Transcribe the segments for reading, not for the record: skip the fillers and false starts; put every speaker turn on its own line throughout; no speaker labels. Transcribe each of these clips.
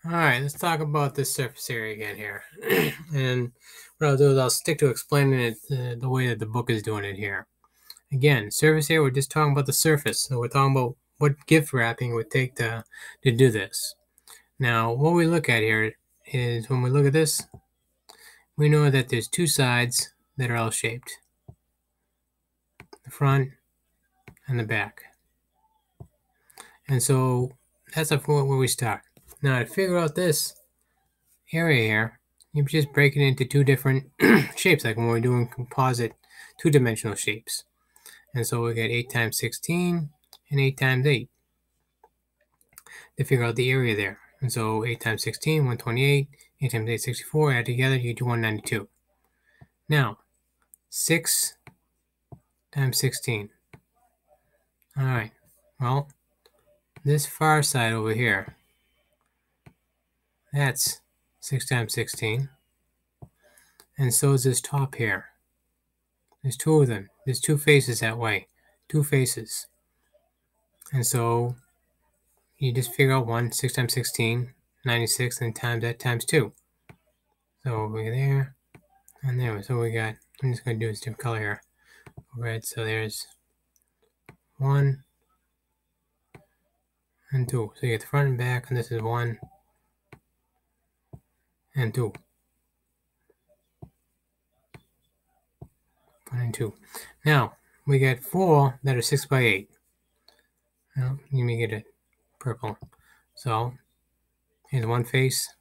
All right, let's talk about this surface area again here. And what I'll do is I'll stick to explaining it the way that the book is doing it here. Again, surface area, we're just talking about the surface. So we're talking about what gift wrapping would take to do this. Now, what we look at here is when we look at this, we know that there's two sides that are L-shaped. The front and the back. And so that's where we start. Now, to figure out this area here, you just break it into two different shapes, like when we're doing composite two-dimensional shapes. And so we get 8 times 16 and 8 times 8 to figure out the area there. And so 8 times 16, 128, 8 times 8, 64, add together, you get 192. Now, 6 times 16. All right, well, this far side over here, that's 6 times 16. And so is this top here. There's two of them. There's two faces that way. Two faces. And so you just figure out 6 times 16, 96, and times that times 2. So over there and there. So we got, I'm just going to do this different color here. Red. So there's 1 and 2. So you get the front and back, and this is 1 and 2. 1 and 2. Now, we got 4 that are 6 by 8. Well, let me get it purple. So here's one face,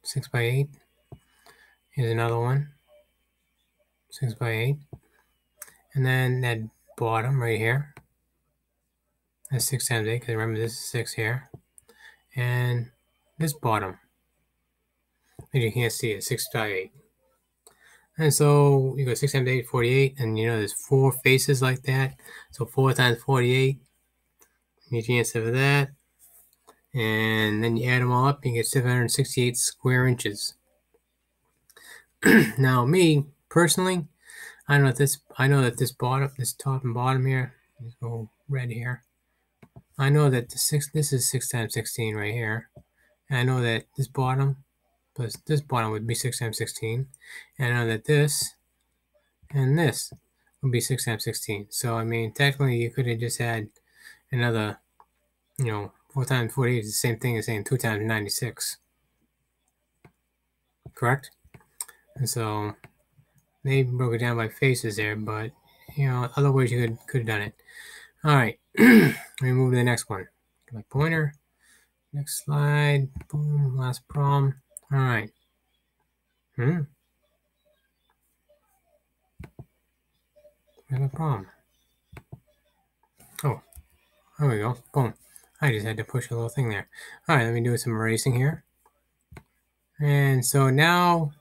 6 by 8. Here's another one, 6 by 8. And then that bottom right here, that's 6 times 8, because remember this is 6 here. And this bottom, and you can't see it, 6 by 8. And so you go 6 times 8, 48, and you know there's 4 faces like that. So 4 times 48, you get the answer for that. And then you add them all up, you get 768 square inches. Now me, personally, I know that this bottom, this top and bottom here, let's go red here. I know that this is 6 times 16 right here. And I know that this bottom plus this bottom would be 6 times 16. And I know that this and this would be 6 times 16. So, I mean, technically you could have just had another, 4 times 48 is the same thing as saying 2 times 96. Correct? And so they broke it down by faces there, but, other ways you could have done it. All right. Let me move to the next one. My pointer. Next slide. Boom. Last problem. All right. Where's the problem? Oh, there we go. Boom. I just had to push a little thing there. All right, let me do some erasing here. And so now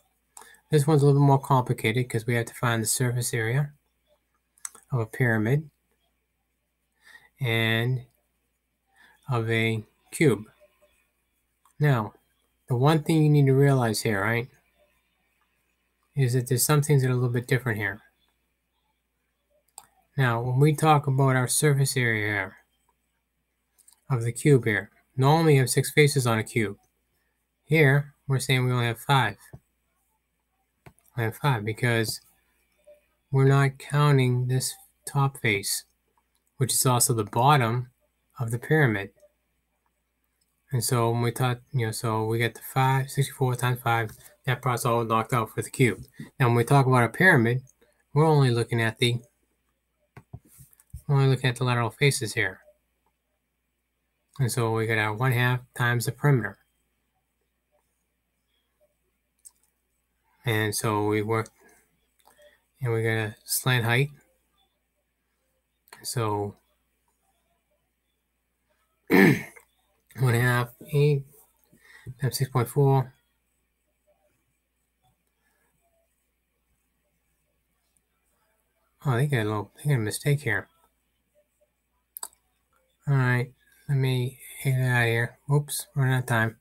this one's a little bit more complicated because we have to find the surface area of a pyramid and of a cube. Now, the one thing you need to realize here, right, is that there's some things that are a little bit different here. Now, when we talk about our surface area here of the cube here, normally you have 6 faces on a cube. Here, we're saying we only have 5. I have 5 because we're not counting this top face, which is also the bottom of the pyramid. And so when we thought, so we get the 64 times 5, that part's all knocked out for the cube. Now when we talk about a pyramid, we're only looking at the lateral faces here. And so we got our 1/2 times the perimeter. And so we work, and we got a slant height. So 1/2, 8 times 6.4. Oh, they got a mistake here. All right, let me get it out of here. Oops, running out of time.